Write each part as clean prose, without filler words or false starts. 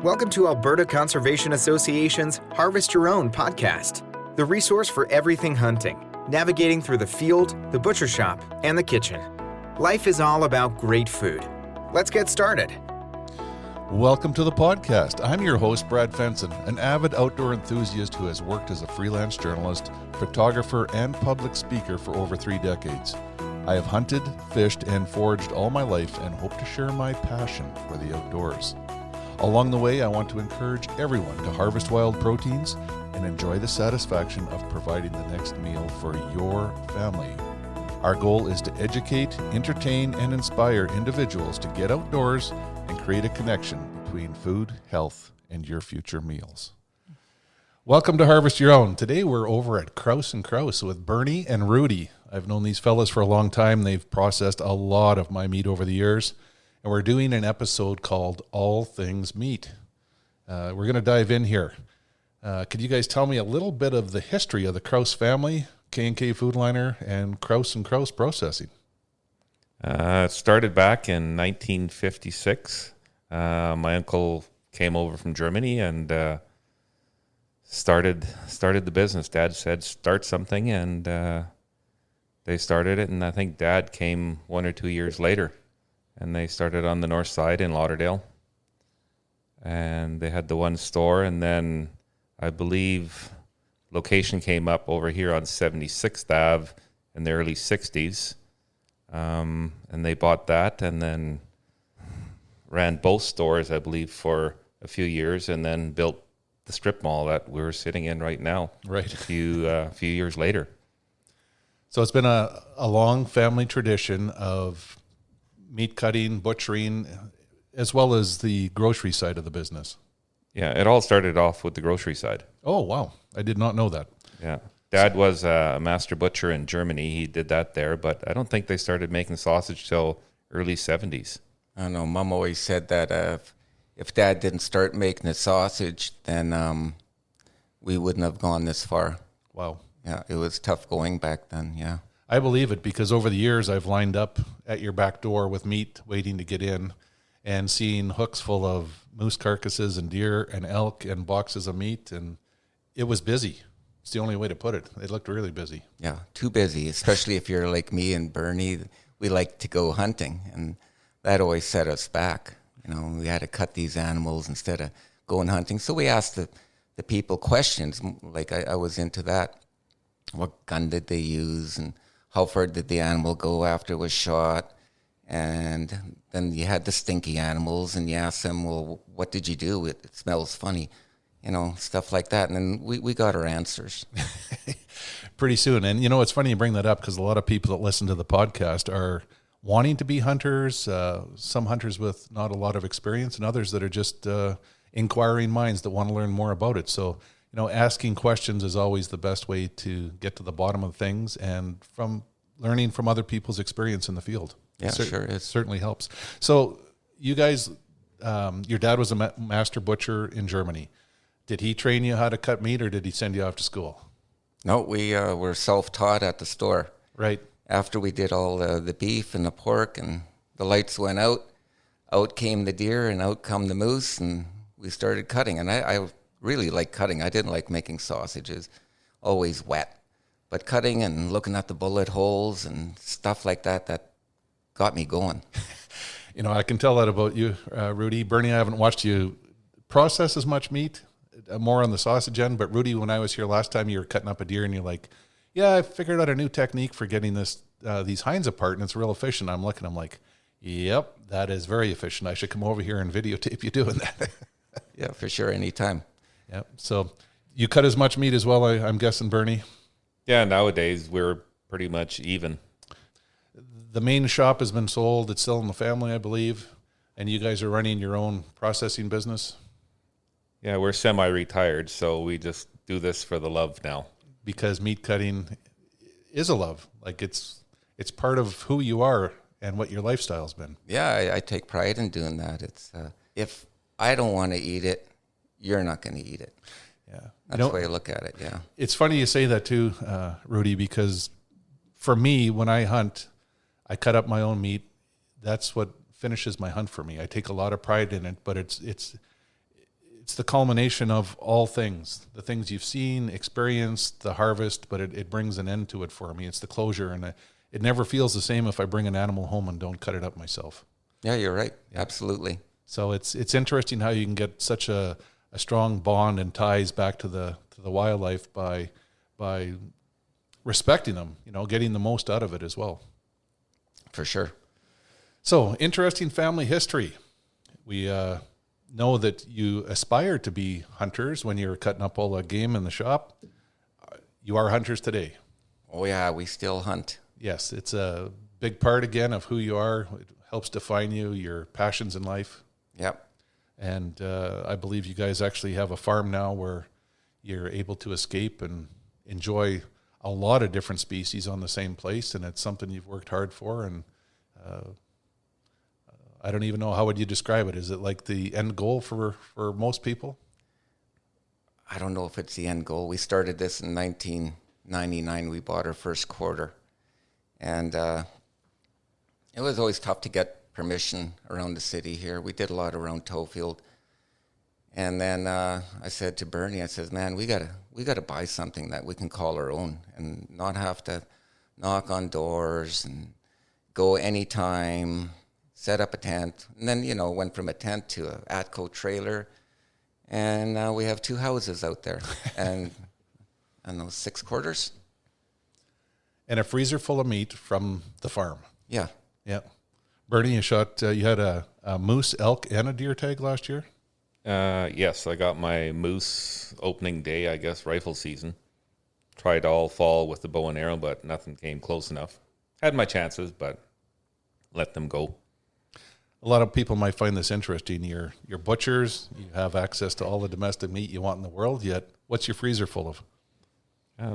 Welcome to Alberta Conservation Association's Harvest Your Own podcast, the resource for everything hunting, navigating through the field, the butcher shop, and the kitchen. Life is all about great food. Let's get started. Welcome to the podcast. I'm your host, Brad Fenson, an avid outdoor enthusiast who has worked as a freelance journalist, photographer, and public speaker for over 3 decades. I have hunted, fished, and foraged all my life and hope to share my passion for the outdoors. Along the way, I want to encourage everyone to harvest wild proteins and enjoy the satisfaction of providing the next meal for your family. Our goal is to educate, entertain, and inspire individuals to get outdoors and create a connection between food, health, and your future meals. Welcome to Harvest Your Own. Today we're over at Krause and Krause with Bernie and Rudy. I've known these fellas for a long time. They've processed a lot of my meat over the years. And we're doing an episode called All Things Meat. We're going to dive in here. Could you guys tell me a little bit of the history of the Krause family, K Foodliner, and Krause Processing? It started back in 1956. My uncle came over from Germany and started the business. Dad said, start something, and they started it. And I think Dad came 1 or 2 years later, and they started on the north side in Lauderdale. And they had the one store, and then I believe location came up over here on 76th Ave in the early 60s. And they bought that and then ran both stores, I believe, for a few years, and then built the strip mall that we're sitting in right now. Right. A few years later. So it's been a long family tradition of meat cutting, butchering, as well as the grocery side of the business. Yeah, it all started off with the grocery side. Oh, wow. I did not know that. Yeah. Dad was a master butcher in Germany. He did that there, but I don't think they started making sausage till early 70s. I know. Mom always said that if Dad didn't start making the sausage, then we wouldn't have gone this far. Wow. Yeah, it was tough going back then, yeah. I believe it because over the years I've lined up at your back door with meat waiting to get in and seeing hooks full of moose carcasses and deer and elk and boxes of meat, and it was busy. It's the only way to put it. It looked really busy. Yeah, too busy, especially if you're like me and Bernie. We like to go hunting, and that always set us back. You know, we had to cut these animals instead of going hunting. So we asked the people questions, like I was into that. What gun did they use, and how far did the animal go after it was shot? And then you had the stinky animals, and you asked them, well, what did you do? It smells funny. You know, stuff like that. And then we got our answers. Pretty soon. And, you know, it's funny you bring that up because a lot of people that listen to the podcast are wanting to be hunters, some hunters with not a lot of experience, and others that are just inquiring minds that want to learn more about it. So, you know, asking questions is always the best way to get to the bottom of things and from learning from other people's experience in the field. Yeah, sure is. It certainly helps. So you guys, your dad was a master butcher in Germany. Did he train you how to cut meat, or did he send you off to school? No, we were self-taught at the store. Right. After we did all the beef and the pork and the lights went out came the deer and out come the moose, and we started cutting. And I really like cutting. I didn't like making sausages, always wet. But cutting and looking at the bullet holes and stuff like that got me going. You know, I can tell that about you, Rudy. Bernie, I haven't watched you process as much meat, more on the sausage end. But Rudy, when I was here last time, you were cutting up a deer and you're like, yeah, I figured out a new technique for getting these hinds apart, and it's real efficient. I'm like, yep, that is very efficient. I should come over here and videotape you doing that. Yeah, for sure, anytime. Yep. So you cut as much meat as well, I'm guessing, Bernie? Yeah, nowadays we're pretty much even. The main shop has been sold. It's still in the family, I believe. And you guys are running your own processing business? Yeah, we're semi-retired, so we just do this for the love now. Because meat cutting is a love. Like it's part of who you are and what your lifestyle's been. Yeah, I take pride in doing that. It's if I don't want to eat it, you're not going to eat it. Yeah, that's the way I look at it. Yeah, it's funny you say that too, Rudy, because for me, when I hunt, I cut up my own meat. That's what finishes my hunt for me. I take a lot of pride in it, but it's the culmination of all things, the things you've seen, experienced, the harvest, but it brings an end to it for me. It's the closure, and it never feels the same if I bring an animal home and don't cut it up myself. Yeah, you're right. Absolutely. So it's interesting how you can get such a strong bond and ties back to the wildlife by respecting them, getting the most out of it as well. For sure. So, interesting family history. We know that you aspired to be hunters when you were cutting up all the game in the shop. You are hunters today. Oh, yeah, we still hunt. Yes, it's a big part, again, of who you are. It helps define you, your passions in life. Yep. And I believe you guys actually have a farm now where you're able to escape and enjoy a lot of different species on the same place, and it's something you've worked hard for. And I don't even know, how would you describe it? Is it like the end goal for most people? I don't know if it's the end goal. We started this in 1999. We bought our first quarter. And it was always tough to get permission around the city here. We did a lot around Towfield. And then I said to Bernie, I says, man, we gotta buy something that we can call our own and not have to knock on doors and go anytime, set up a tent. And then, went from a tent to a Atco trailer. And now we have 2 houses out there and those 6 quarters. And a freezer full of meat from the farm. Yeah. Yeah. Bernie, you had a moose, elk, and a deer tag last year? Yes, I got my moose opening day, I guess, rifle season. Tried all fall with the bow and arrow, but nothing came close enough. Had my chances, but let them go. A lot of people might find this interesting. You're butchers. You have access to all the domestic meat you want in the world, yet what's your freezer full of?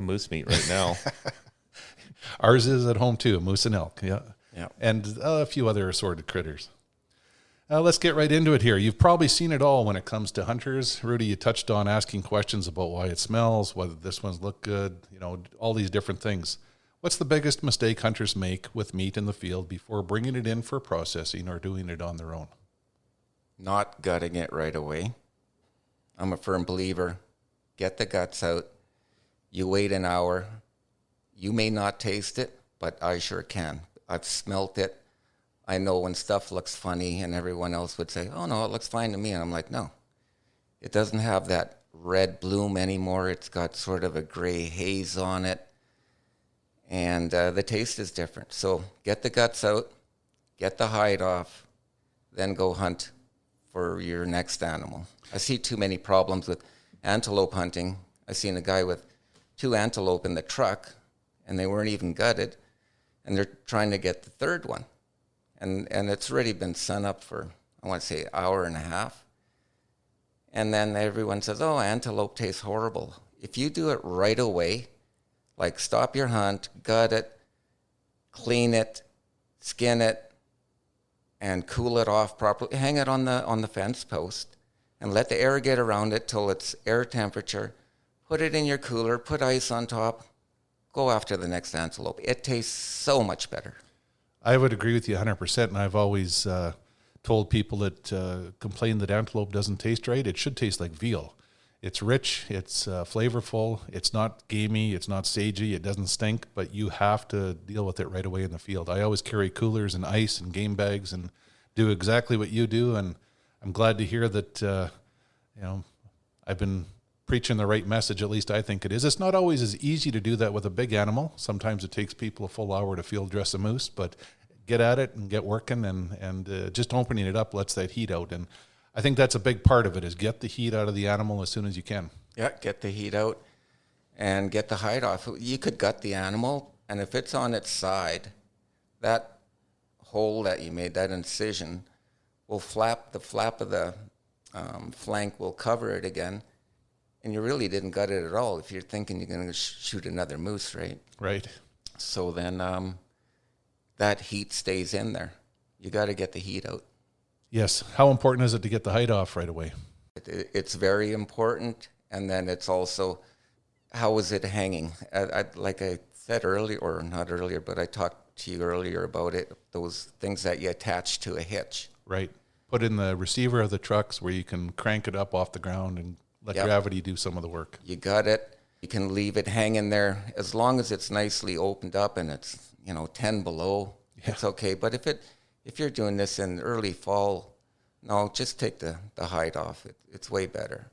Moose meat right now. Ours is at home too, moose and elk, yeah. Yeah. And a few other assorted critters. Let's get right into it here. You've probably seen it all when it comes to hunters. Rudy, you touched on asking questions about why it smells, whether this one's look good, all these different things. What's the biggest mistake hunters make with meat in the field before bringing it in for processing or doing it on their own? Not gutting it right away. I'm a firm believer. Get the guts out. You wait an hour. You may not taste it, but I sure can. I've smelt it. I know when stuff looks funny, and everyone else would say, oh, no, it looks fine to me. And I'm like, no. It doesn't have that red bloom anymore. It's got sort of a gray haze on it. And the taste is different. So get the guts out, get the hide off, then go hunt for your next animal. I see too many problems with antelope hunting. I seen a guy with 2 antelope in the truck, and they weren't even gutted, and they're trying to get the third one. And it's already been sun up for, I want to say, an hour and a half. And then everyone says, oh, antelope tastes horrible. If you do it right away, like stop your hunt, gut it, clean it, skin it, and cool it off properly, hang it on the fence post, and let the air get around it till it's air temperature, put it in your cooler, put ice on top, go after the next antelope. It tastes so much better. I would agree with you 100%, and I've always told people that complain that antelope doesn't taste right. It should taste like veal. It's rich, it's flavorful, it's not gamey, it's not sagey, it doesn't stink, but you have to deal with it right away in the field. I always carry coolers and ice and game bags and do exactly what you do, and I'm glad to hear that I've been preaching the right message, at least I think it is. It's not always as easy to do that with a big animal. Sometimes it takes people a full hour to field dress a moose, but get at it and get working, and just opening it up lets that heat out. And I think that's a big part of it, is get the heat out of the animal as soon as you can. Yeah, get the heat out and get the hide off. You could gut the animal, and if it's on its side, that hole that you made, that incision, will flap. The flap of the flank will cover it again, and you really didn't gut it at all if you're thinking you're going to shoot another moose, right? Right. So then that heat stays in there. You got to get the heat out. Yes. How important is it to get the hide off right away? It's very important. And then it's also, how is it hanging? Like I said earlier, or not earlier, but I talked to you earlier about it, those things that you attach to a hitch. Right. Put in the receiver of the trucks where you can crank it up off the ground and let gravity do some of the work. You got it. You can leave it hanging there as long as it's nicely opened up and it's, 10 below. Yeah. It's okay. But if you're doing this in early fall, no, just take the hide off. It's way better.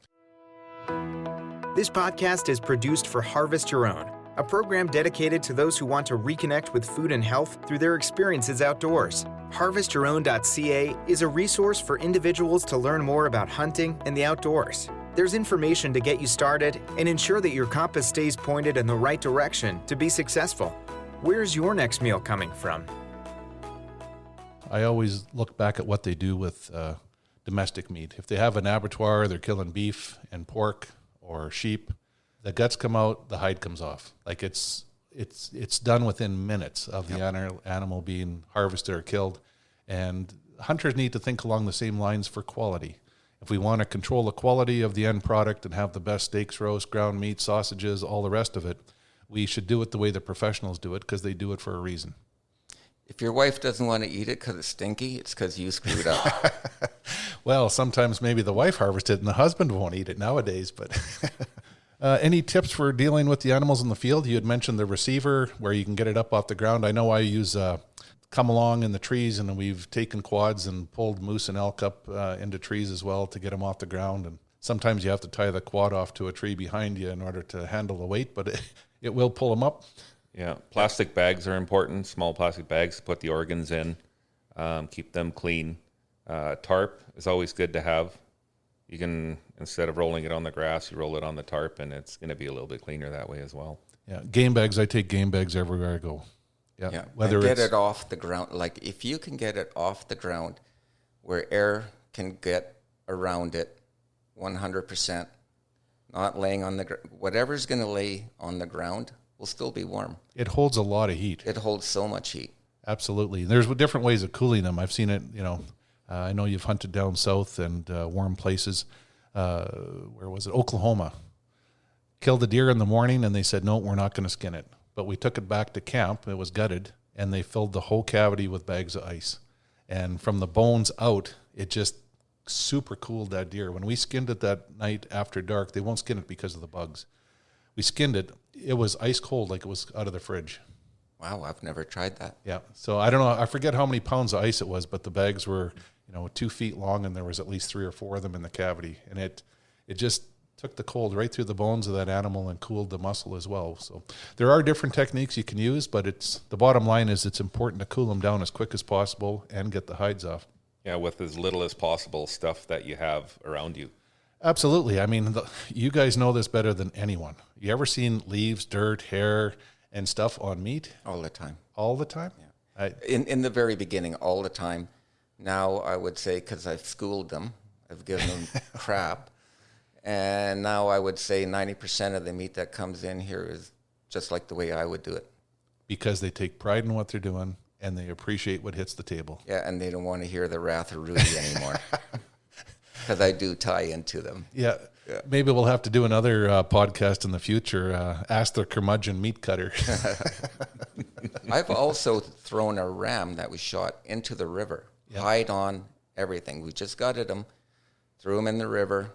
This podcast is produced for Harvest Your Own, a program dedicated to those who want to reconnect with food and health through their experiences outdoors. HarvestYourOwn.ca is a resource for individuals to learn more about hunting and the outdoors. There's information to get you started and ensure that your compass stays pointed in the right direction to be successful. Where's your next meal coming from? I always look back at what they do with domestic meat. If they have an abattoir, they're killing beef and pork or sheep. The guts come out, the hide comes off. Like it's done within minutes of the animal being harvested or killed. And hunters need to think along the same lines for quality. If we want to control the quality of the end product and have the best steaks, roast, ground meat, sausages, all the rest of it, we should do it the way the professionals do it because they do it for a reason. If your wife doesn't want to eat it because it's stinky, it's because you screwed up. Well, sometimes maybe the wife harvested and the husband won't eat it nowadays. But any tips for dealing with the animals in the field? You had mentioned the receiver where you can get it up off the ground. I know I use come along in the trees, and we've taken quads and pulled moose and elk up into trees as well to get them off the ground. And sometimes you have to tie the quad off to a tree behind you in order to handle the weight, but it will pull them up. Yeah, plastic bags are important, small plastic bags to put the organs in, keep them clean. Tarp is always good to have. You can, instead of rolling it on the grass, you roll it on the tarp, and it's going to be a little bit cleaner that way as well. Yeah, game bags, I take game bags everywhere I go. Yeah, whether and get it off the ground. Like if you can get it off the ground where air can get around it 100%, not laying on the ground, whatever's going to lay on the ground will still be warm. It holds a lot of heat. It holds so much heat. Absolutely. There's different ways of cooling them. I've seen it, I know you've hunted down south and warm places. Where was it? Oklahoma. Killed a deer in the morning and they said, no, we're not going to skin it. But we took it back to camp. It was gutted, and they filled the whole cavity with bags of ice. And from the bones out, it just super cooled that deer. When we skinned it that night after dark, they won't skin it because of the bugs. We skinned it. It was ice cold, like it was out of the fridge. Wow, I've never tried that. Yeah. So I don't know. I forget how many pounds of ice it was, but the bags were, 2 feet long, and there was at least 3 or 4 of them in the cavity. And it just took the cold right through the bones of that animal and cooled the muscle as well. So there are different techniques you can use, but the bottom line is it's important to cool them down as quick as possible and get the hides off. Yeah, with as little as possible stuff that you have around you. Absolutely. I mean, you guys know this better than anyone. You ever seen leaves, dirt, hair, and stuff on meat? All the time. All the time? Yeah. In the very beginning, all the time. Now I would say, because I've schooled them, I've given them crap. And now I would say 90% of the meat that comes in here is just like the way I would do it. Because they take pride in what they're doing and they appreciate what hits the table. Yeah, and they don't want to hear the wrath of Rudy anymore. Because I do tie into them. Yeah. Maybe we'll have to do another podcast in the future. Ask the curmudgeon meat cutter. I've also thrown a ram that was shot into the river. Yep. Hide on, everything. We just gutted him, threw him in the river.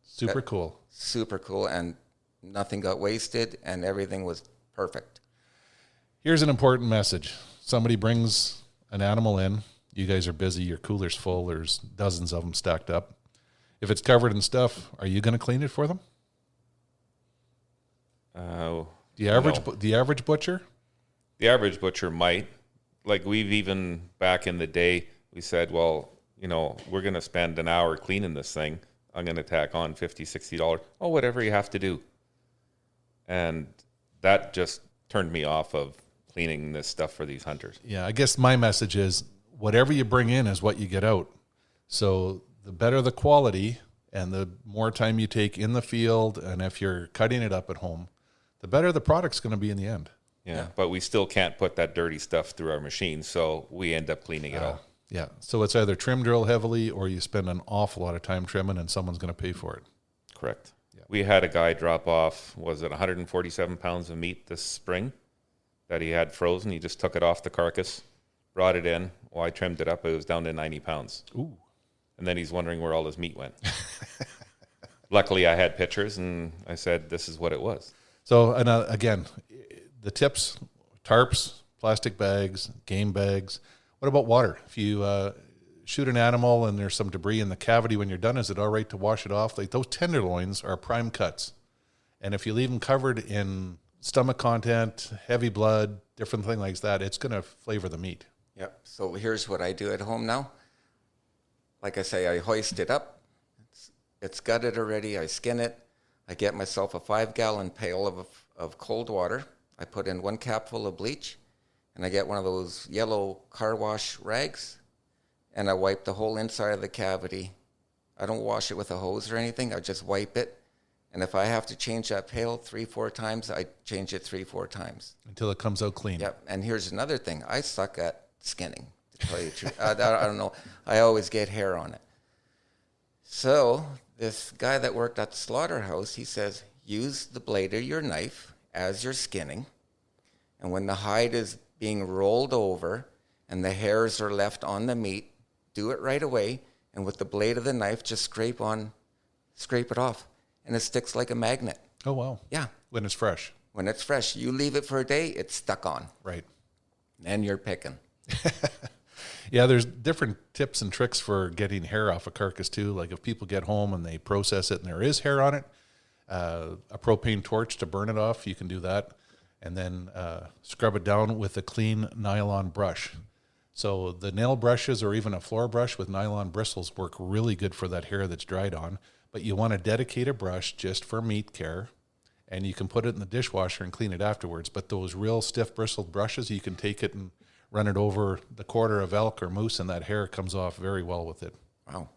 Super cool. Super cool, and nothing got wasted, and everything was perfect. Here's an important message. Somebody brings an animal in. You guys are busy. Your cooler's full. There's dozens of them stacked up. If it's covered in stuff, are you going to clean it for them? The average butcher? The average butcher might. Like we've even, back in the day, we said, well, we're going to spend an hour cleaning this thing. I'm going to tack on $50, $60. Oh, whatever you have to do. And that just turned me off of cleaning this stuff for these hunters. Yeah, I guess my message is whatever you bring in is what you get out. So the better the quality and the more time you take in the field, and if you're cutting it up at home, the better the product's going to be in the end. Yeah, but we still can't put that dirty stuff through our machine, so we end up cleaning it all. Yeah, so it's either trim drill heavily or you spend an awful lot of time trimming and someone's going to pay for it. Correct. Yeah. We had a guy drop off, was it 147 pounds of meat this spring? that he had frozen. He just took it off the carcass, brought it in. Well, I trimmed it up. It was down to 90 pounds. Ooh. And then he's wondering where all his meat went. Luckily, I had pictures, and I said, this is what it was. So, and again, the tips, tarps, plastic bags, game bags. What about water? If you shoot an animal and there's some debris in the cavity when you're done, is it all right to wash it off? Like those tenderloins are prime cuts. And if you leave them covered in stomach content, heavy blood, different things like that, it's going to flavor the meat. Yep. So here's what I do at home now. Like I say, I hoist it up. It's gutted already. I skin it. I get myself a 5-gallon pail of cold water. I put in 1 capful of bleach, and I get one of those yellow car wash rags, and I wipe the whole inside of the cavity. I don't wash it with a hose or anything. I just wipe it. And if I have to change that pail 3-4 times, I change it 3-4 times. Until it comes out clean. Yep. And here's another thing. I suck at skinning, to tell you the truth. I don't know. I always get hair on it. So this guy that worked at the slaughterhouse, he says, use the blade of your knife as you're skinning. And when the hide is being rolled over and the hairs are left on the meat, do it right away. And with the blade of the knife, just scrape it off. And it sticks like a magnet. Oh, wow. Yeah. When it's fresh. When it's fresh. You leave it for a day, it's stuck on. Right. And you're picking. Yeah, there's different tips and tricks for getting hair off a carcass too. Like if people get home and they process it and there is hair on it, a propane torch to burn it off, you can do that. And then scrub it down with a clean nylon brush. So the nail brushes or even a floor brush with nylon bristles work really good for that hair that's dried on. But you want to dedicate a brush just for meat care, and you can put it in the dishwasher and clean it afterwards. But those real stiff bristled brushes, you can take it and run it over the quarter of elk or moose, and that hair comes off very well with it. Wow.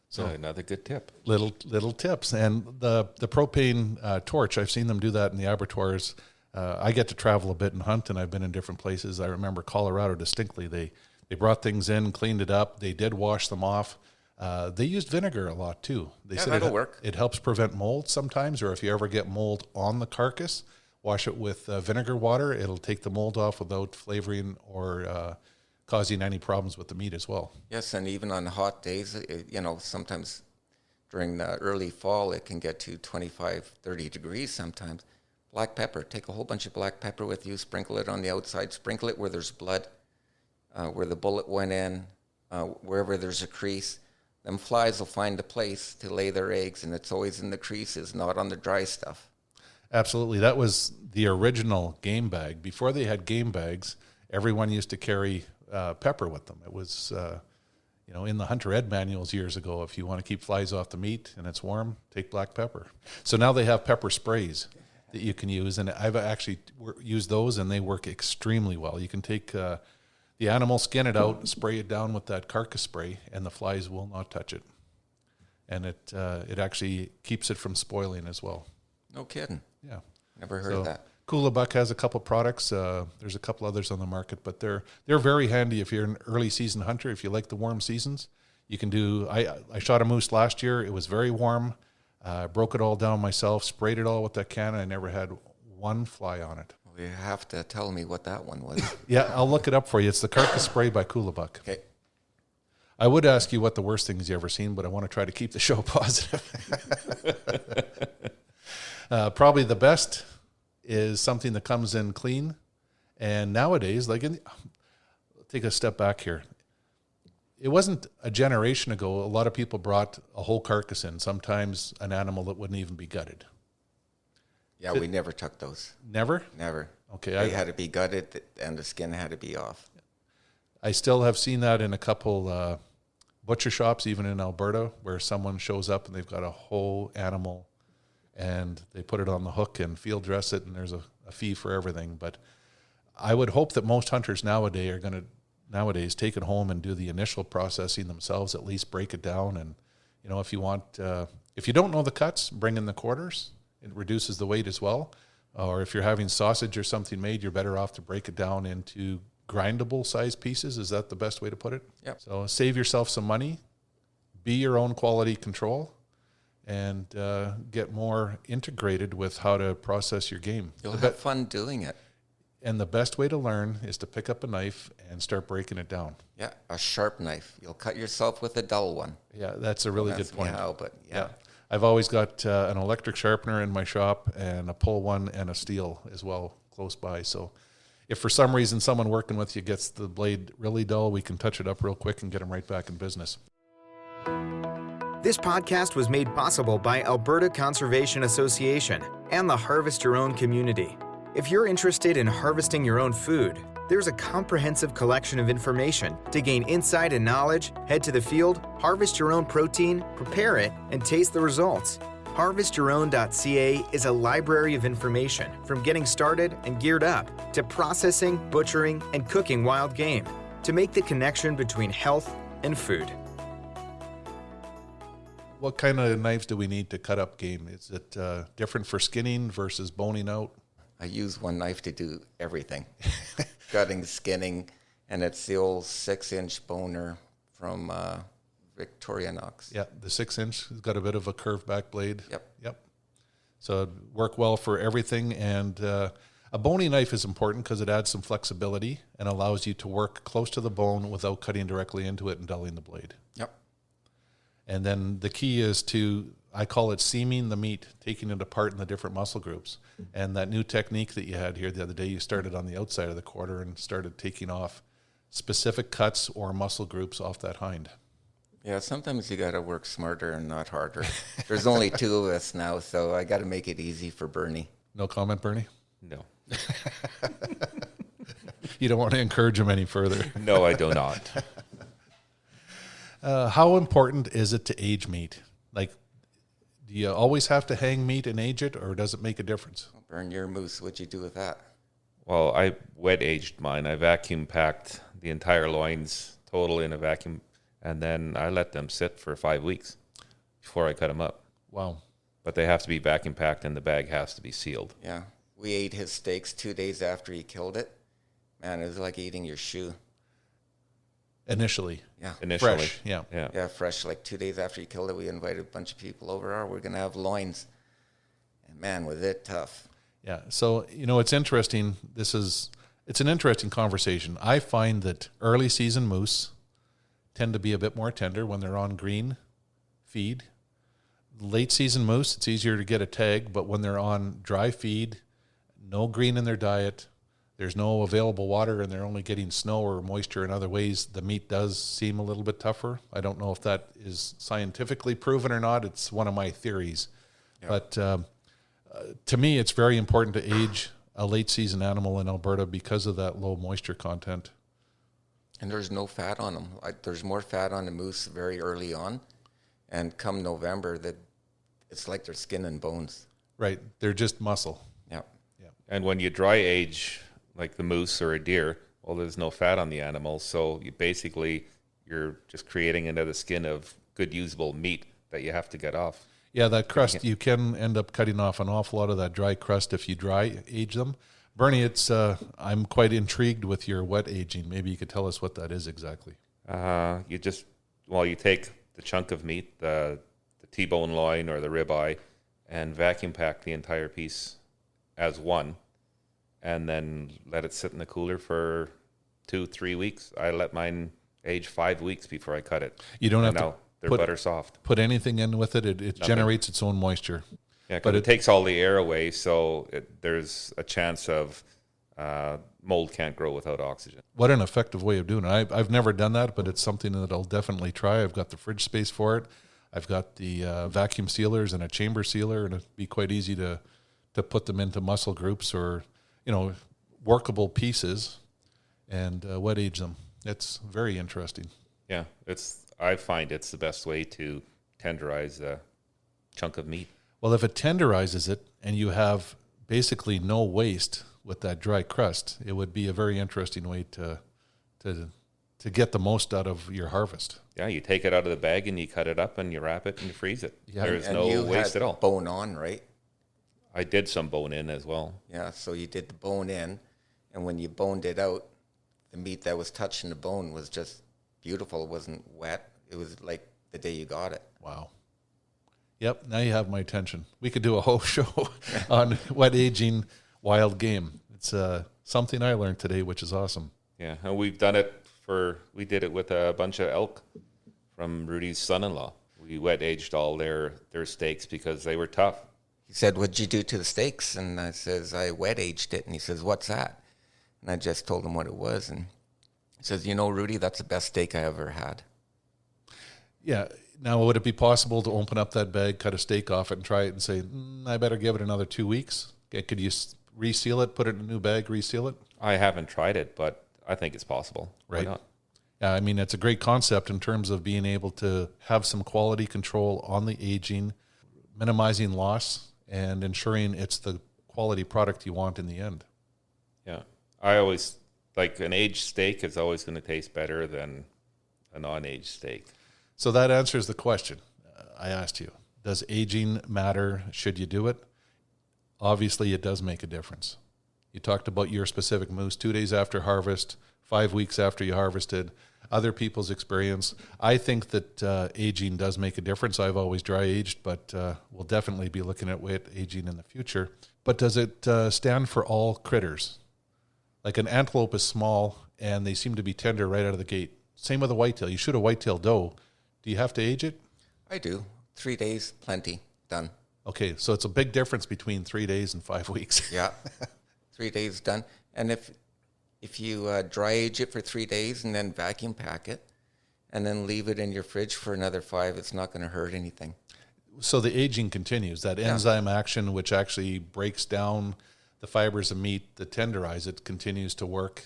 So another good tip. Little tips. And the propane torch, I've seen them do that in the abattoirs. I get to travel a bit and hunt, and I've been in different places. I remember Colorado distinctly. They brought things in, cleaned it up. They did wash them off. They used vinegar a lot too. They said that'll work. It helps prevent mold sometimes, or if you ever get mold on the carcass, wash it with vinegar water. It'll take the mold off without flavoring or causing any problems with the meat as well. Yes, and even on hot days, sometimes during the early fall, it can get to 25, 30 degrees sometimes. Black pepper, take a whole bunch of black pepper with you, sprinkle it on the outside, sprinkle it where there's blood, where the bullet went in, wherever there's a crease. Them flies will find a place to lay their eggs, and it's always in the creases, not on the dry stuff. Absolutely. That was the original game bag. Before they had game bags, everyone used to carry pepper with them. It was, in the Hunter Ed manuals years ago, if you want to keep flies off the meat and it's warm, take black pepper. So now they have pepper sprays that you can use, and I've actually used those, and they work extremely well. You can take the animal, skin it out, spray it down with that carcass spray, and the flies will not touch it. And it actually keeps it from spoiling as well. No kidding. Yeah. Never heard of that. Coolabuck has a couple products. There's a couple others on the market, but they're very handy if you're an early season hunter. If you like the warm seasons, you can do. I shot a moose last year. It was very warm. Broke it all down myself. Sprayed it all with that can. I never had one fly on it. You have to tell me what that one was. Yeah, I'll look it up for you. It's the carcass spray by Coolabuck. Okay. I would ask you what the worst things you ever seen, but I want to try to keep the show positive. Probably the best is something that comes in clean. And nowadays, take a step back here. It wasn't a generation ago. A lot of people brought a whole carcass in, sometimes an animal that wouldn't even be gutted. Yeah, we never took those. Never? Never. Okay. They had to be gutted, and the skin had to be off. I still have seen that in a couple butcher shops, even in Alberta, where someone shows up and they've got a whole animal and they put it on the hook and field dress it, and there's a fee for everything. But I would hope that most hunters nowadays are going to take it home and do the initial processing themselves, at least break it down. And, if you want, if you don't know the cuts, bring in the quarters. It reduces the weight as well. Or if you're having sausage or something made, you're better off to break it down into grindable size pieces. Is that the best way to put it? Yep. So save yourself some money, be your own quality control, and get more integrated with how to process your game. You'll have fun doing it. And the best way to learn is to pick up a knife and start breaking it down. Yeah, a sharp knife. You'll cut yourself with a dull one. Yeah, that's a really good point. How, but yeah. I've always got an electric sharpener in my shop and a pull one and a steel as well close by. So if for some reason someone working with you gets the blade really dull, we can touch it up real quick and get them right back in business. This podcast was made possible by Alberta Conservation Association and the Harvest Your Own community. If you're interested in harvesting your own food, there's a comprehensive collection of information. To gain insight and knowledge, head to the field, harvest your own protein, prepare it, and taste the results. HarvestYourOwn.ca is a library of information from getting started and geared up to processing, butchering, and cooking wild game to make the connection between health and food. What kind of knives do we need to cut up game? Is it different for skinning versus boning out? I use one knife to do everything. Cutting, skinning, and it's the old 6-inch boner from Victorinox. Yeah, the 6-inch has got a bit of a curved back blade. Yep. So it'd work well for everything. And a boning knife is important because it adds some flexibility and allows you to work close to the bone without cutting directly into it and dulling the blade. Yep. And then the key is I call it seaming the meat, taking it apart in the different muscle groups. And that new technique that you had here the other day, you started on the outside of the quarter and started taking off specific cuts or muscle groups off that hind. Yeah, sometimes you got to work smarter and not harder. There's only two of us now, so I got to make it easy for Bernie. No comment, Bernie? No. You don't want to encourage him any further. No, I do not. How important is it to age meat? Like, do you always have to hang meat and age it, or does it make a difference? Burn your moose. What'd you do with that? Well, I wet aged mine. I vacuum packed the entire loins total in a vacuum, and then I let them sit for 5 weeks before I cut them up. Wow. But they have to be vacuum packed, and the bag has to be sealed. Yeah. We ate his steaks 2 days after he killed it. Man, it was like eating your shoe. Initially. Yeah. Initially. Fresh, yeah. Yeah, fresh. Like 2 days after he killed it, we invited a bunch of people over. We're going to have loins. And man, was it tough. Yeah. So, it's interesting. It's an interesting conversation. I find that early season moose tend to be a bit more tender when they're on green feed. Late season moose, it's easier to get a tag, but when they're on dry feed, no green in their diet, there's no available water, and they're only getting snow or moisture in other ways, the meat does seem a little bit tougher. I don't know if that is scientifically proven or not. It's one of my theories. Yeah. But to me, it's very important to age a late season animal in Alberta because of that low moisture content. And there's no fat on them. There's more fat on the moose very early on. And come November, it's like their skin and bones. Right. They're just muscle. Yeah. And when you dry age, like the moose or a deer, well, there's no fat on the animal. So you're just creating another skin of good usable meat that you have to get off. Yeah, that crust, you can end up cutting off an awful lot of that dry crust if you dry age them. Bernie, I'm quite intrigued with your wet aging. Maybe you could tell us what that is exactly. You take the chunk of meat, the T-bone loin or the ribeye, and vacuum pack the entire piece as one, and then let it sit in the cooler for 2-3 weeks. I let mine age 5 weeks before I cut it. You don't have to they're butter soft. Put anything in with it. It generates its own moisture. Yeah, but it takes all the air away, so there's a chance of mold can't grow without oxygen. What an effective way of doing it. I've never done that, but it's something that I'll definitely try. I've got the fridge space for it. I've got the vacuum sealers and a chamber sealer, and it'd be quite easy to put them into muscle groups or, workable pieces and wet age them. It's very interesting. Yeah, I find it's the best way to tenderize a chunk of meat. Well, if it tenderizes it and you have basically no waste with that dry crust, it would be a very interesting way to get the most out of your harvest. Yeah, you take it out of the bag and you cut it up and you wrap it and you freeze it. Yeah, there's no waste at all. Bone on, right? I did some bone in as well. Yeah, so you did the bone in, and when you boned it out, the meat that was touching the bone was just beautiful. It wasn't wet. It was like the day you got it. Wow. Yep, now you have my attention. We could do a whole show on wet aging wild game. It's Something I learned today, which is awesome. Yeah, and we did it with a bunch of elk from Rudy's son-in-law. We wet aged all their steaks because they were tough. He said, "What'd you do to the steaks?" And I says, "I wet aged it." And he says, "What's that?" And I just told him what it was. And he says, "Rudy, that's the best steak I ever had." Yeah. Now, would it be possible to open up that bag, cut a steak off it, and try it and say, I better give it another 2 weeks? Could you reseal it, put it in a new bag, reseal it? I haven't tried it, but I think it's possible. Right. Why not? Yeah, I mean, it's a great concept in terms of being able to have some quality control on the aging, minimizing loss, and ensuring it's the quality product you want in the end. Yeah. I always, like, an aged steak is always going to taste better than a non-aged steak. So that answers the question I asked you. Does aging matter? Should you do it? Obviously, it does make a difference. You talked about your specific moose 2 days after harvest, 5 weeks after you harvested, other people's experience. I think that aging does make a difference. I've always dry aged, but we'll definitely be looking at wet aging in the future. But does it stand for all critters? Like an antelope is small and they seem to be tender right out of the gate. Same with a whitetail. You shoot a whitetail doe. Do you have to age it? I do. 3 days, plenty, done. Okay, so it's a big difference between 3 days and 5 weeks. Yeah, 3 days done. And if you dry age it for 3 days and then vacuum pack it and then leave it in your fridge for another 5, it's not going to hurt anything. So the aging continues. That enzyme action, which actually breaks down the fibers of meat that tenderize it, continues to work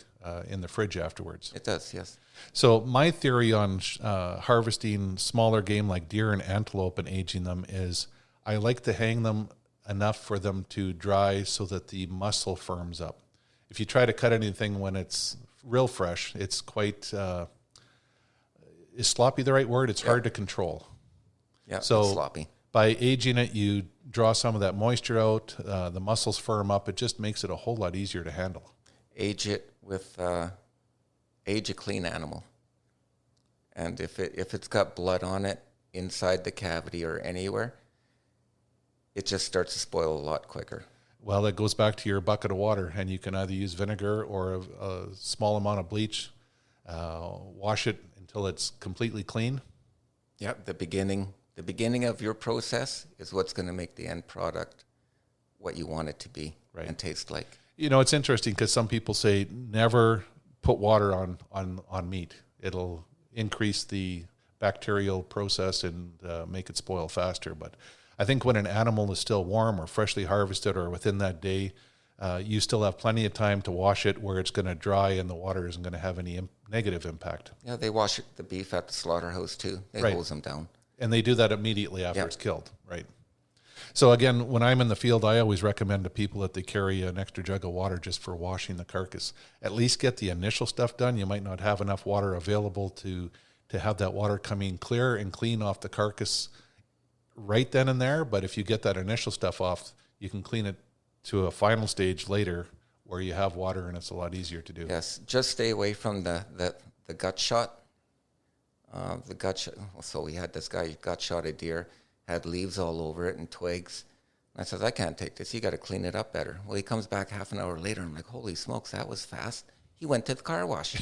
in the fridge afterwards. It does, yes. So my theory on harvesting smaller game like deer and antelope and aging them is I like to hang them enough for them to dry so that the muscle firms up. If you try to cut anything when it's real fresh, it's quite, is sloppy the right word? It's hard to control. Yeah, so it's sloppy. By aging it, you draw some of that moisture out, the muscles firm up, it just makes it a whole lot easier to handle. Age it with, age a clean animal. And if it's got blood on it inside the cavity or anywhere, it just starts to spoil a lot quicker. Well, that goes back to your bucket of water, and you can either use vinegar or a small amount of bleach, wash it until it's completely clean. Yep, the beginning of your process is what's going to make the end product what you want it to be and taste like. You know, it's interesting because some people say never put water on meat. It'll increase the bacterial process and make it spoil faster. But I think when an animal is still warm or freshly harvested or within that day, you still have plenty of time to wash it where it's going to dry and the water isn't going to have any negative impact. Yeah, they wash the beef at the slaughterhouse too. They hose them down. And they do that immediately after it's killed, right? So again, when I'm in the field, I always recommend to people that they carry an extra jug of water just for washing the carcass. At least get the initial stuff done. You might not have enough water available to have that water coming clear and clean off the carcass right then and there. But if you get that initial stuff off, you can clean it to a final stage later where you have water and it's a lot easier to do. Yes, just stay away from the gut shot. The gut shot. So we had this guy gut shot a deer, had leaves all over it and twigs. And I said, I can't take this. You got to clean it up better. Well, he comes back half an hour later. I'm like, holy smokes, that was fast. He went to the car wash.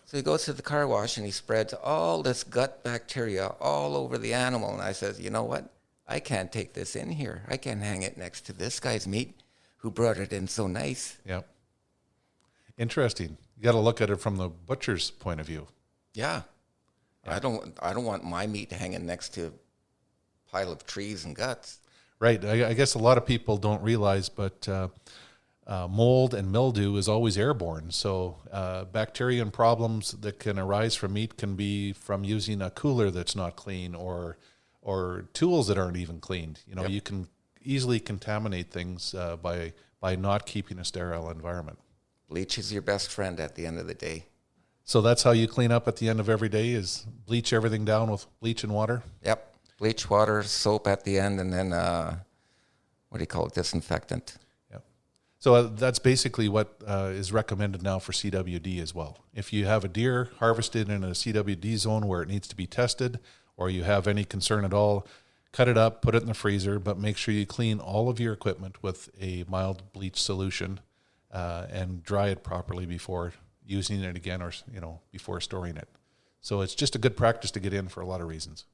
So he goes to the car wash and he spreads all this gut bacteria all over the animal. And I says, you know what? I can't take this in here. I can't hang it next to this guy's meat who brought it in so nice. Yep. Interesting. You got to look at it from the butcher's point of view. Yeah. I don't want my meat hanging next to a pile of trees and guts. Right. I guess a lot of people don't realize, but mold and mildew is always airborne. So bacteria and problems that can arise from meat can be from using a cooler that's not clean or tools that aren't even cleaned. You know, you can easily contaminate things by not keeping a sterile environment. Bleach is your best friend at the end of the day. So that's how you clean up at the end of every day is bleach everything down with bleach and water? Yep. Bleach, water, soap at the end, and then, what do you call it, disinfectant. Yep. So that's basically what is recommended now for CWD as well. If you have a deer harvested in a CWD zone where it needs to be tested or you have any concern at all, cut it up, put it in the freezer, but make sure you clean all of your equipment with a mild bleach solution. and dry it properly before using it again, or before storing it. So it's just a good practice to get in for a lot of reasons.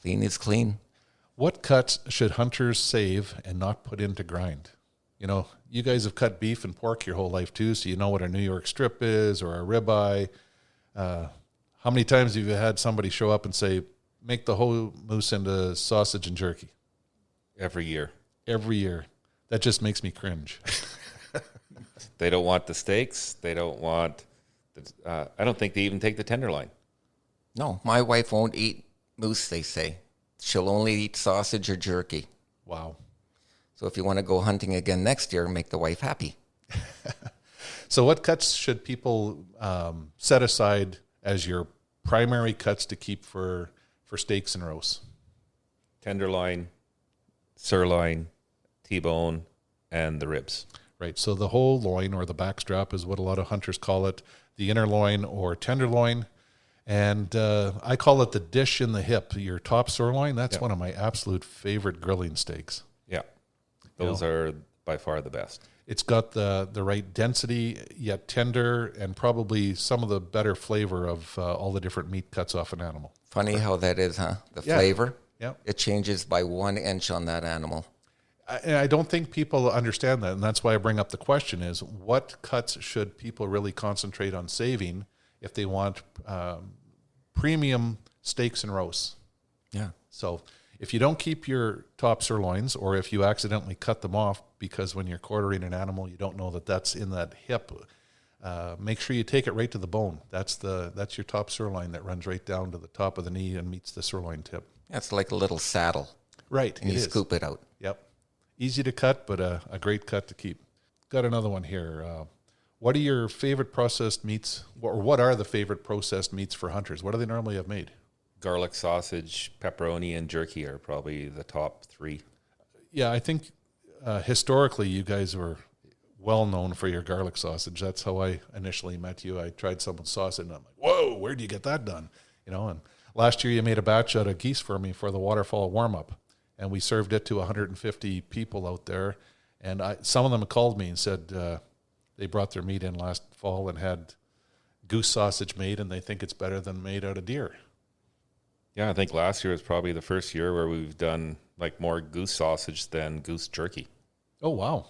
Clean is clean. What cuts should hunters save and not put into grind? You guys have cut beef and pork your whole life too, so you know what a New York strip is or a ribeye. How many times have you had somebody show up and say, make the whole moose into sausage and jerky? Every year. Every year. That just makes me cringe. They don't want the steaks. They don't want, I don't think they even take the tenderloin. No, my wife won't eat moose, they say. She'll only eat sausage or jerky. Wow. So if you want to go hunting again next year, make the wife happy. So what cuts should people set aside as your primary cuts to keep for steaks and roasts? Tenderloin, sirloin, T-bone, and the ribs. Right. So the whole loin, or the backstrap, is what a lot of hunters call it. The inner loin or tenderloin. And I call it the dish in the hip. Your top sirloin, that's one of my absolute favorite grilling steaks. Yeah. Those are by far the best. It's got the right density, yet tender, and probably some of the better flavor of all the different meat cuts off an animal. Funny how that is, huh? The flavor. Yeah. It changes by 1 inch on that animal. I don't think people understand that, and that's why I bring up the question is, what cuts should people really concentrate on saving if they want premium steaks and roasts? Yeah. So if you don't keep your top sirloins, or if you accidentally cut them off because when you're quartering an animal, you don't know that that's in that hip, make sure you take it right to the bone. That's your top sirloin that runs right down to the top of the knee and meets the sirloin tip. That's like a little saddle. Right. And you scoop it out. Yep. Easy to cut, but a great cut to keep. Got another one here. What are your favorite processed meats, or what are the favorite processed meats for hunters? What do they normally have made? Garlic sausage, pepperoni, and jerky are probably the top 3. Yeah, I think historically you guys were well known for your garlic sausage. That's how I initially met you. I tried someone's sausage and I'm like, whoa, where do you get that done? And last year you made a batch out of geese for me for the waterfall warm-up, and we served it to 150 people out there. And some of them called me and said they brought their meat in last fall and had goose sausage made, and they think it's better than made out of deer. Yeah, I think last year was probably the first year where we've done more goose sausage than goose jerky. Oh, wow.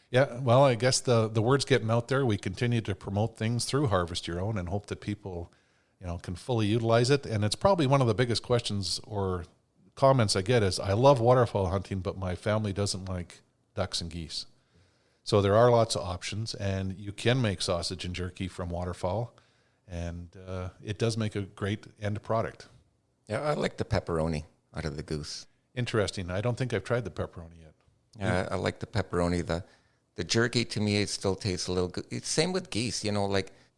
Yeah, well, I guess the word's getting out there. We continue to promote things through Harvest Your Own and hope that people, can fully utilize it. And it's probably one of the biggest questions or comments I get is, I love waterfowl hunting, but my family doesn't like ducks and geese. So there are lots of options, and you can make sausage and jerky from waterfowl, and it does make a great end product. Yeah, I like the pepperoni out of the goose. Interesting. I don't think I've tried the pepperoni yet. Yeah, I like the pepperoni. The jerky, to me, it still tastes a little good. It's same with geese.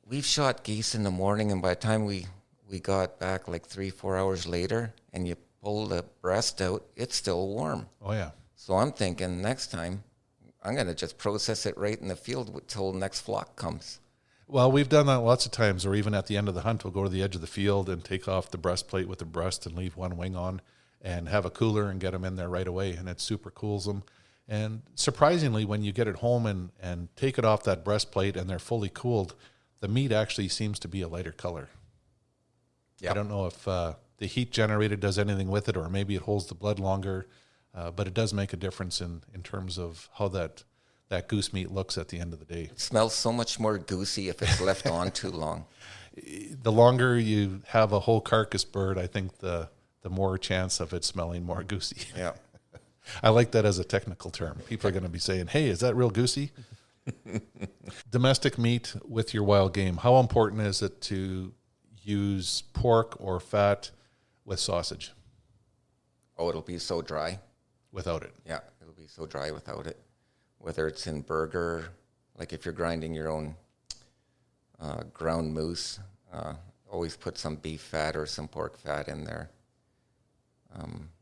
We've shot geese in the morning, and by the time we got back 3-4 hours later, and you pull the breast out, it's still warm. Oh, yeah. So I'm thinking next time I'm going to just process it right in the field until next flock comes. Well, we've done that lots of times, or even at the end of the hunt, we'll go to the edge of the field and take off the breastplate with the breast and leave one wing on and have a cooler and get them in there right away, and it super cools them. And surprisingly, when you get it home and take it off that breastplate and they're fully cooled, the meat actually seems to be a lighter color. Yep. I don't know if the heat generated does anything with it, or maybe it holds the blood longer, but it does make a difference in terms of how that goose meat looks at the end of the day. It smells so much more goosey if it's left on too long. The longer you have a whole carcass bird, I think the more chance of it smelling more goosey. Yeah. I like that as a technical term. People are going to be saying, hey, is that real goosey? Domestic meat with your wild game. How important is it to use pork or fat with sausage? Oh, it'll be so dry. Without it? Yeah, it'll be so dry without it. Whether it's in burger, like if you're grinding your own ground moose, always put some beef fat or some pork fat in there.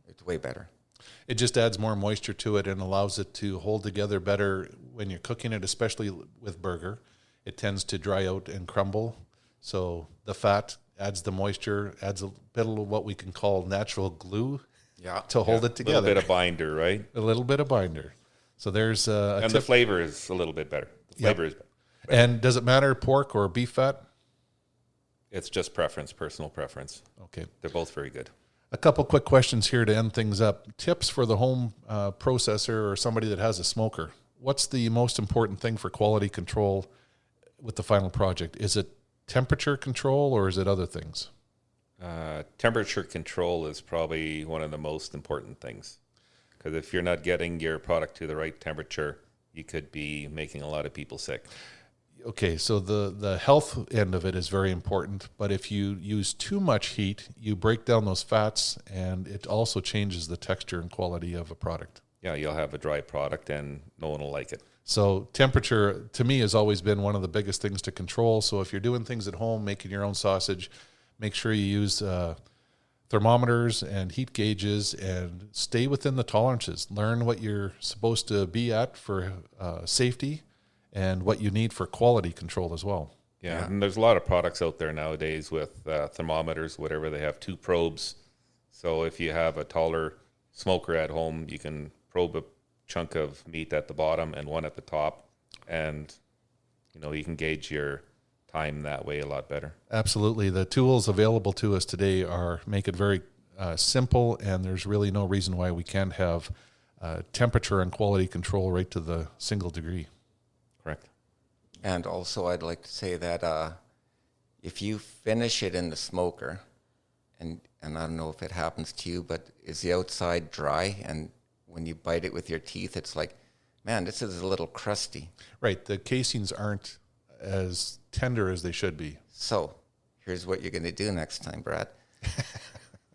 It's way better. It just adds more moisture to it and allows it to hold together better when you're cooking it, especially with burger. It tends to dry out and crumble. So the fat adds the moisture, adds a bit of what we can call natural glue to hold it together. A little bit of binder, right? A little bit of binder. So there's and the flavor is a little bit better. Flavor is And does it matter pork or beef fat? It's just preference, personal preference. Okay. They're both very good. A couple quick questions here to end things up. Tips for the home processor or somebody that has a smoker. What's the most important thing for quality control with the final project? Is it temperature control or is it other things? Temperature control is probably one of the most important things, because if you're not getting your product to the right temperature, you could be making a lot of people sick. Okay, so the health end of it is very important, but if you use too much heat, you break down those fats, and it also changes the texture and quality of a product. Yeah, you'll have a dry product, and no one will like it. So temperature, to me, has always been one of the biggest things to control. So if you're doing things at home, making your own sausage, make sure you use thermometers and heat gauges and stay within the tolerances. Learn what you're supposed to be at for safety and what you need for quality control as well. Yeah, and there's a lot of products out there nowadays with thermometers, whatever. They have 2 probes. So if you have a taller smoker at home, you can probe a chunk of meat at the bottom and one at the top, and you can gauge your time that way a lot better. Absolutely. The tools available to us today make it very simple, and there's really no reason why we can't have temperature and quality control right to the single degree. Correct. And also, I'd like to say that if you finish it in the smoker, and I don't know if it happens to you, but is the outside dry? And when you bite it with your teeth, it's like, man, this is a little crusty. Right. The casings aren't as tender as they should be. So here's what you're going to do next time, Brad.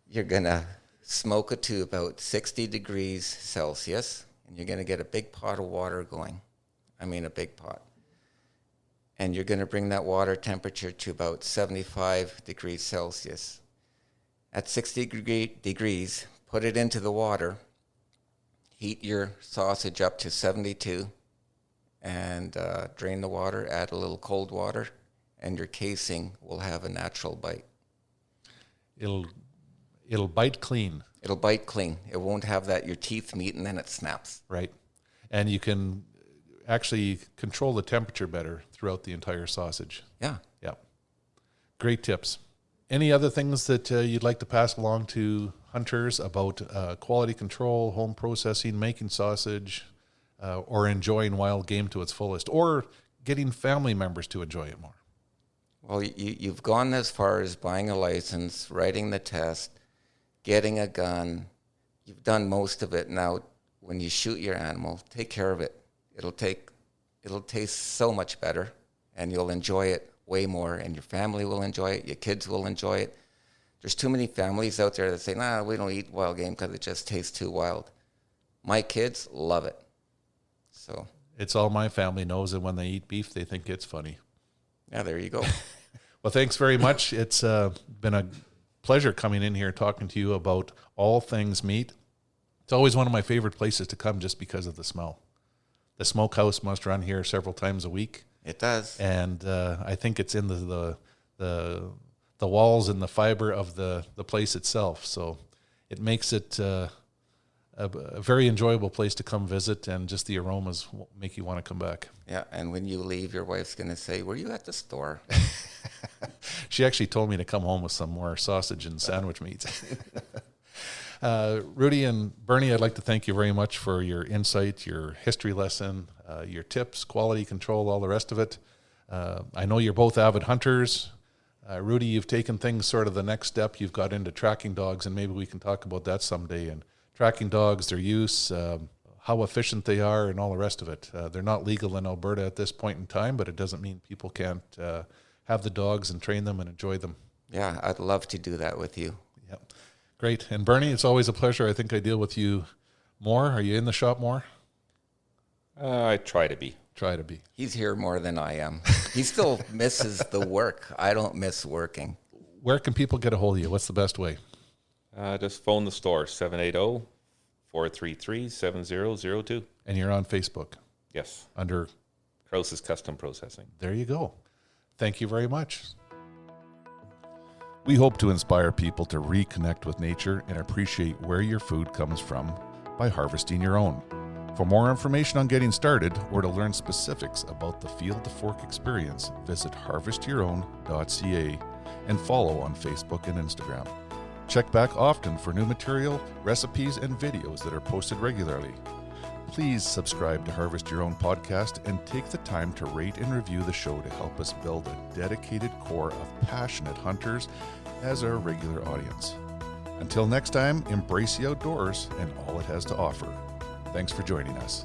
You're going to smoke it to about 60 degrees Celsius, and you're going to get a big pot of water going. I mean, a big pot. And you're going to bring that water temperature to about 75 degrees Celsius. At 60 degrees, put it into the water, heat your sausage up to 72, and drain the water, add a little cold water, and your casing will have a natural bite. It'll bite clean. It'll bite clean. It won't have that your teeth meet and then it snaps. Right. And you can actually control the temperature better throughout the entire sausage. Yeah. Yeah. Great tips. Any other things that you'd like to pass along to hunters about quality control, home processing, making sausage, or enjoying wild game to its fullest, or getting family members to enjoy it more? Well, you've gone as far as buying a license, writing the test, getting a gun. You've done most of it. Now, when you shoot your animal, take care of it. It'll taste so much better, and you'll enjoy it way more, and your family will enjoy it, your kids will enjoy it. There's too many families out there that say, nah, we don't eat wild game because it just tastes too wild. My kids love it. So it's all my family knows, and when they eat beef, they think it's funny. Yeah, there you go. Well, thanks very much. It's been a pleasure coming in here talking to you about all things meat. It's always one of my favorite places to come just because of the smell. The smokehouse must run here several times a week. It does. And I think it's in the walls and the fiber of the place itself. So it makes it a very enjoyable place to come visit, and just the aromas make you want to come back. Yeah, and when you leave, your wife's going to say, were you at the store? She actually told me to come home with some more sausage and sandwich meats. Rudy and Bernie, I'd like to thank you very much for your insight, your history lesson, your tips, quality control, all the rest of it. I know you're both avid hunters. Rudy, you've taken things sort of the next step. You've got into tracking dogs, and maybe we can talk about that someday. And tracking dogs, their use, how efficient they are, and all the rest of it. They're not legal in Alberta at this point in time, but it doesn't mean people can't have the dogs and train them and enjoy them. Yeah, I'd love to do that with you. Yep. Great. And Bernie, it's always a pleasure. I think I deal with you more. Are you in the shop more? I try to be. Try to be. He's here more than I am. He still misses the work. I don't miss working. Where can people get a hold of you? What's the best way? Just phone the store, 780-433-7002. And you're on Facebook? Yes. Under Krause's Custom Processing. There you go. Thank you very much. We hope to inspire people to reconnect with nature and appreciate where your food comes from by harvesting your own. For more information on getting started or to learn specifics about the Field to Fork experience, visit harvestyourown.ca and follow on Facebook and Instagram. Check back often for new material, recipes, and videos that are posted regularly. Please subscribe to Harvest Your Own podcast and take the time to rate and review the show to help us build a dedicated core of passionate hunters as our regular audience. Until next time, embrace the outdoors and all it has to offer. Thanks for joining us.